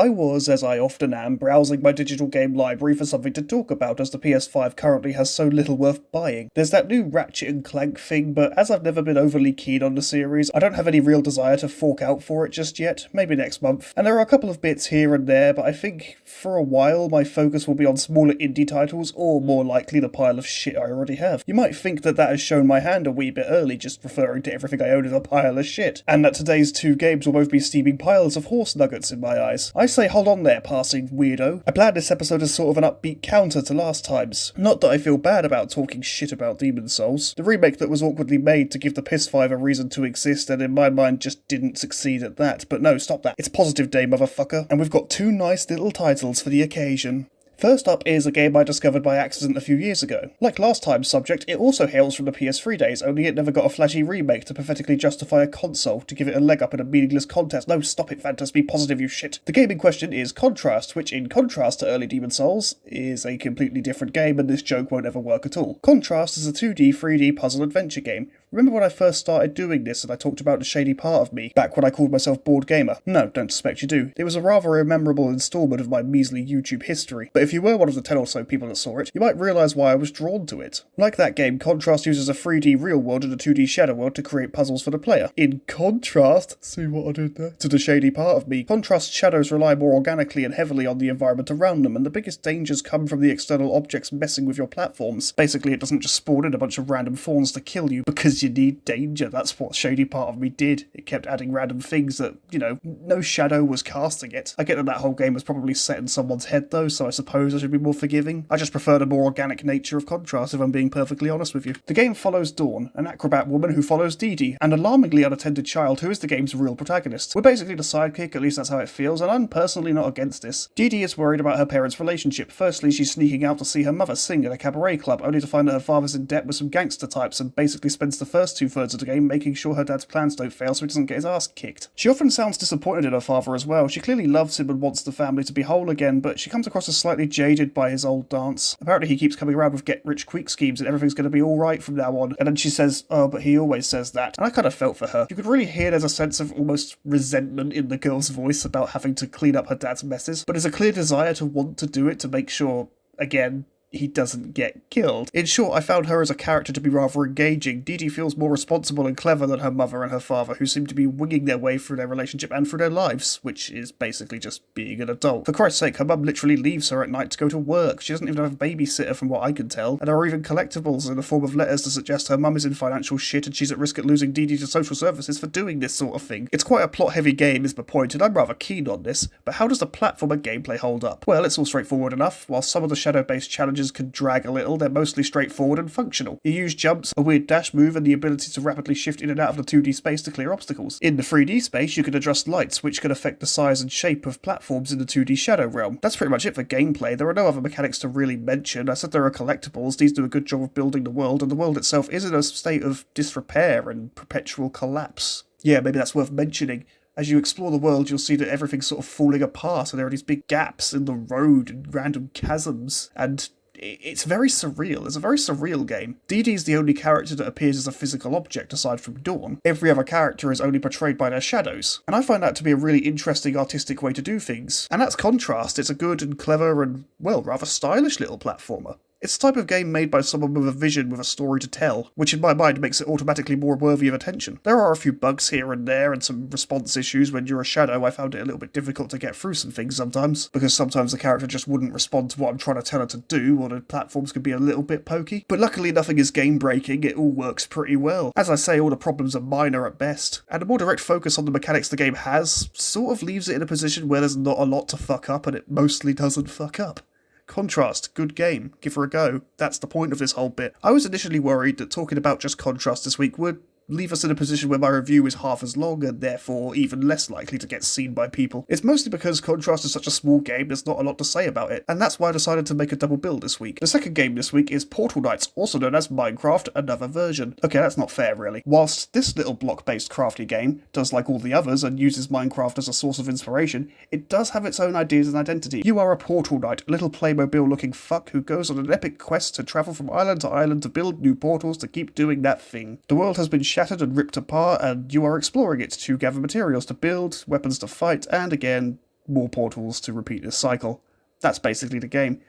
I was, as I often am, browsing my digital game library for something to talk about as the PS5 currently has so little worth buying. There's that new Ratchet and Clank thing, but as I've never been overly keen on the series, I don't have any real desire to fork out for it just yet, maybe next month. And there are a couple of bits here and there, but I think for a while my focus will be on smaller indie titles, or more likely the pile of shit I already have. You might think that has shown my hand a wee bit early, just referring to everything I own as a pile of shit, and that today's two games will both be steaming piles of horse nuggets in my eyes. I say hold on there, passing weirdo. I planned this episode as sort of an upbeat counter to last time's. Not that I feel bad about talking shit about Demon's Souls. The remake that was awkwardly made to give the PS5 a reason to exist, and in my mind just didn't succeed at that. But no, stop that. It's positive day, motherfucker. And we've got two nice little titles for the occasion. First up is a game I discovered by accident a few years ago. Like last time's subject, it also hails from the PS3 days, only it never got a flashy remake to pathetically justify a console to give it a leg up in a meaningless contest. No, stop it, Phantus, be positive, you shit. The game in question is Contrast, which in contrast to early Demon's Souls, is a completely different game, and this joke won't ever work at all. Contrast is a 2D, 3D puzzle adventure game. Remember when I first started doing this and I talked about the shady part of me, back when I called myself Bored Gamer? No, don't suspect you do. It was a rather memorable instalment of my measly YouTube history, but if you were one of the 10 or so people that saw it, you might realise why I was drawn to it. Like that game, Contrast uses a 3D real world and a 2D shadow world to create puzzles for the player. In contrast, see what I did there? To the shady part of me, Contrast shadows rely more organically and heavily on the environment around them, and the biggest dangers come from the external objects messing with your platforms. Basically, it doesn't just spawn in a bunch of random fawns to kill you because you need danger. That's what shady part of me did. It kept adding random things that, no shadow was casting it. I get that whole game was probably set in someone's head though, so I suppose I should be more forgiving. I just prefer the more organic nature of Contrast, if I'm being perfectly honest with you. The game follows Dawn, an acrobat woman who follows Dee Dee, an alarmingly unattended child who is the game's real protagonist. We're basically the sidekick, at least that's how it feels, and I'm personally not against this. Dee Dee is worried about her parents' relationship. Firstly, she's sneaking out to see her mother sing at a cabaret club, only to find that her father's in debt with some gangster types, and basically spends the first 2/3 of the game making sure her dad's plans don't fail so he doesn't get his ass kicked. She often sounds disappointed in her father as well. She clearly loves him and wants the family to be whole again, but she comes across as slightly jaded by his old dance. Apparently he keeps coming around with get-rich-quick schemes and everything's going to be alright from now on, and then she says, oh, but he always says that. And I kind of felt for her. You could really hear there's a sense of almost resentment in the girl's voice about having to clean up her dad's messes, but there's a clear desire to want to do it to make sure, again, he doesn't get killed. In short, I found her as a character to be rather engaging. Dee Dee feels more responsible and clever than her mother and her father, who seem to be winging their way through their relationship and through their lives, which is basically just being an adult. For Christ's sake, her mum literally leaves her at night to go to work. She doesn't even have a babysitter from what I can tell, and there are even collectibles in the form of letters to suggest her mum is in financial shit and she's at risk at losing Dee Dee to social services for doing this sort of thing. It's quite a plot-heavy game is the point, and I'm rather keen on this, but how does the platform and gameplay hold up? Well, it's all straightforward enough. While some of the shadow-based challenges can drag a little, they're mostly straightforward and functional. You use jumps, a weird dash move, and the ability to rapidly shift in and out of the 2D space to clear obstacles. In the 3D space, you can adjust lights, which can affect the size and shape of platforms in the 2D shadow realm. That's pretty much it for gameplay. There are no other mechanics to really mention. I said there are collectibles. These do a good job of building the world, and the world itself is in a state of disrepair and perpetual collapse. Yeah, maybe that's worth mentioning. As you explore the world, you'll see that everything's sort of falling apart, and there are these big gaps in the road and random chasms, and it's very surreal. It's a very surreal game. Dee Dee's the only character that appears as a physical object aside from Dawn. Every other character is only portrayed by their shadows. And I find that to be a really interesting artistic way to do things. And that's Contrast. It's a good and clever and, well, rather stylish little platformer. It's the type of game made by someone with a vision with a story to tell, which in my mind makes it automatically more worthy of attention. There are a few bugs here and there and some response issues. When you're a shadow, I found it a little bit difficult to get through some things sometimes, because sometimes the character just wouldn't respond to what I'm trying to tell her to do, or the platforms could be a little bit pokey. But luckily nothing is game-breaking, it all works pretty well. As I say, all the problems are minor at best, and a more direct focus on the mechanics the game has sort of leaves it in a position where there's not a lot to fuck up, and it mostly doesn't fuck up. Contrast, good game, give her a go. That's the point of this whole bit. I was initially worried that talking about just Contrast this week would leave us in a position where my review is half as long and therefore even less likely to get seen by people. It's mostly because Contrast is such a small game there's not a lot to say about it, and that's why I decided to make a double bill this week. The second game this week is Portal Knights, also known as Minecraft, another version. Okay, that's not fair really. Whilst this little block-based crafty game does like all the others and uses Minecraft as a source of inspiration, it does have its own ideas and identity. You are a Portal Knight, a little Playmobil-looking fuck who goes on an epic quest to travel from island to island to build new portals to keep doing that thing. The world has been shattered and ripped apart, and you are exploring it to gather materials to build, weapons to fight, and again, more portals to repeat this cycle. That's basically the game.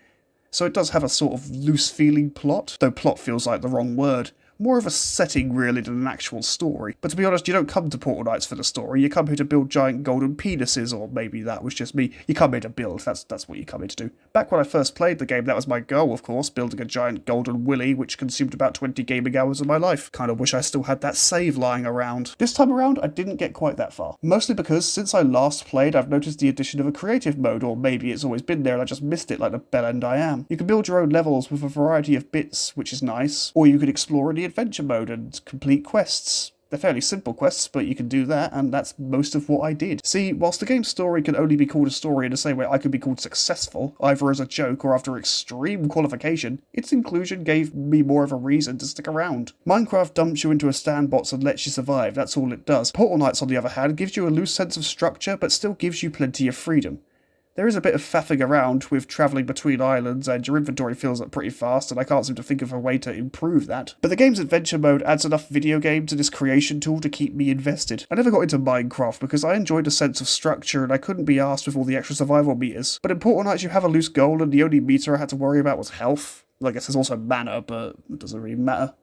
So it does have a sort of loose feeling plot, though plot feels like the wrong word. More of a setting really than an actual story. But to be honest, you don't come to Portal Knights for the story, you come here to build giant golden penises, or maybe that was just me. You come here to build, that's what you come here to do. Back when I first played the game, that was my goal, of course, building a giant golden willy, which consumed about 20 gaming hours of my life. Kinda wish I still had that save lying around. This time around, I didn't get quite that far. Mostly because, since I last played, I've noticed the addition of a creative mode, or maybe it's always been there and I just missed it like the bellend I am. You can build your own levels with a variety of bits, which is nice, or you could explore in the adventure mode and complete quests. They're fairly simple quests, but you can do that, and that's most of what I did. See, whilst the game's story can only be called a story in the same way I could be called successful, either as a joke or after extreme qualification, its inclusion gave me more of a reason to stick around. Minecraft dumps you into a sandbox and lets you survive, that's all it does. Portal Knights, on the other hand, gives you a loose sense of structure, but still gives you plenty of freedom. There is a bit of faffing around with travelling between islands, and your inventory fills up pretty fast, and I can't seem to think of a way to improve that. But the game's adventure mode adds enough video game to this creation tool to keep me invested. I never got into Minecraft because I enjoyed a sense of structure and I couldn't be arsed with all the extra survival meters. But in Portal Knights you have a loose goal and the only meter I had to worry about was health. Well, I guess there's also mana, but it doesn't really matter.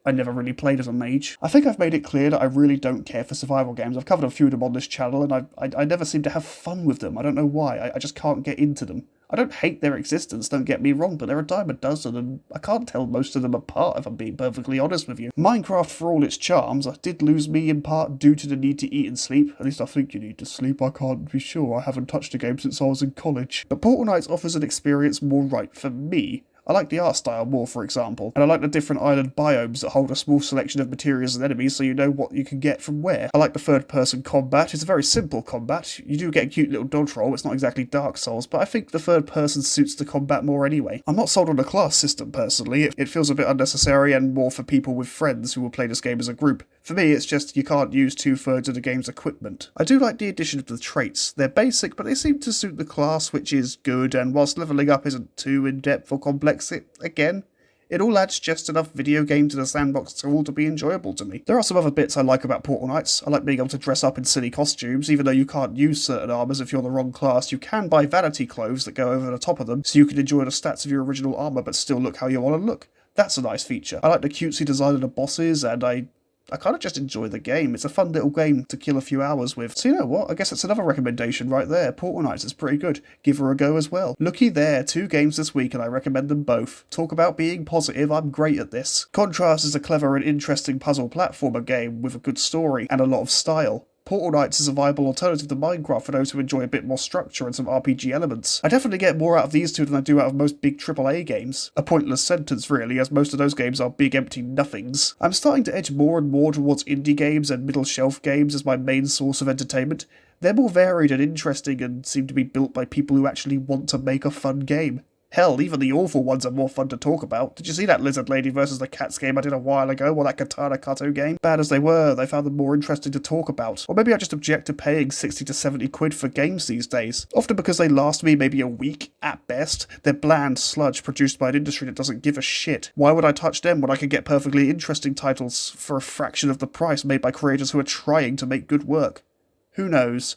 I never really played as a mage. I think I've made it clear that I really don't care for survival games. I've covered a few of them on this channel, and I never seem to have fun with them. I don't know why. I just can't get into them. I don't hate their existence, don't get me wrong, but there are a dime a dozen, and I can't tell most of them apart if I'm being perfectly honest with you. Minecraft, for all its charms, did lose me in part due to the need to eat and sleep. At least I think you need to sleep. I can't be sure. I haven't touched a game since I was in college. But Portal Knights offers an experience more right for me. I like the art style more, for example, and I like the different island biomes that hold a small selection of materials and enemies so you know what you can get from where. I like the third-person combat. It's a very simple combat. You do get a cute little dodge roll, it's not exactly Dark Souls, but I think the third person suits the combat more anyway. I'm not sold on the class system, personally. It feels a bit unnecessary and more for people with friends who will play this game as a group. For me, it's just you can't use 2/3 of the game's equipment. I do like the addition of the traits. They're basic, but they seem to suit the class, which is good, and whilst levelling up isn't too in-depth or complex, it all adds just enough video game to the sandbox tool to be enjoyable to me. There are some other bits I like about Portal Knights. I like being able to dress up in silly costumes. Even though you can't use certain armours if you're the wrong class, you can buy vanity clothes that go over the top of them, so you can enjoy the stats of your original armour but still look how you want to look. That's a nice feature. I like the cutesy design of the bosses, and I kind of just enjoy the game. It's a fun little game to kill a few hours with. So you know what? I guess it's another recommendation right there. Portal Knights is pretty good. Give her a go as well. Looky there, 2 games this week and I recommend them both. Talk about being positive, I'm great at this. Contrast is a clever and interesting puzzle platformer game with a good story and a lot of style. Portal Knights is a viable alternative to Minecraft for those who enjoy a bit more structure and some RPG elements. I definitely get more out of these two than I do out of most big AAA games. A pointless sentence really, as most of those games are big empty nothings. I'm starting to edge more and more towards indie games and middle shelf games as my main source of entertainment. They're more varied and interesting and seem to be built by people who actually want to make a fun game. Hell, even the awful ones are more fun to talk about. Did you see that Lizard Lady vs the Cats game I did a while ago, or that Katana Kato game? Bad as they were, they found them more interesting to talk about. Or maybe I just object to paying 60 to 70 quid for games these days. Often because they last me maybe a week, at best. They're bland sludge produced by an industry that doesn't give a shit. Why would I touch them when I can get perfectly interesting titles for a fraction of the price made by creators who are trying to make good work? Who knows?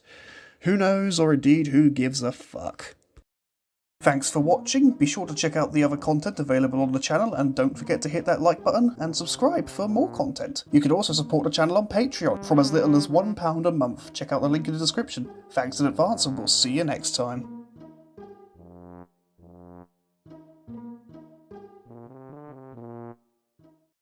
Who knows, or indeed who gives a fuck? Thanks for watching, be sure to check out the other content available on the channel and don't forget to hit that like button and subscribe for more content. You can also support the channel on Patreon from as little as £1 a month. Check out the link in the description. Thanks in advance and we'll see you next time.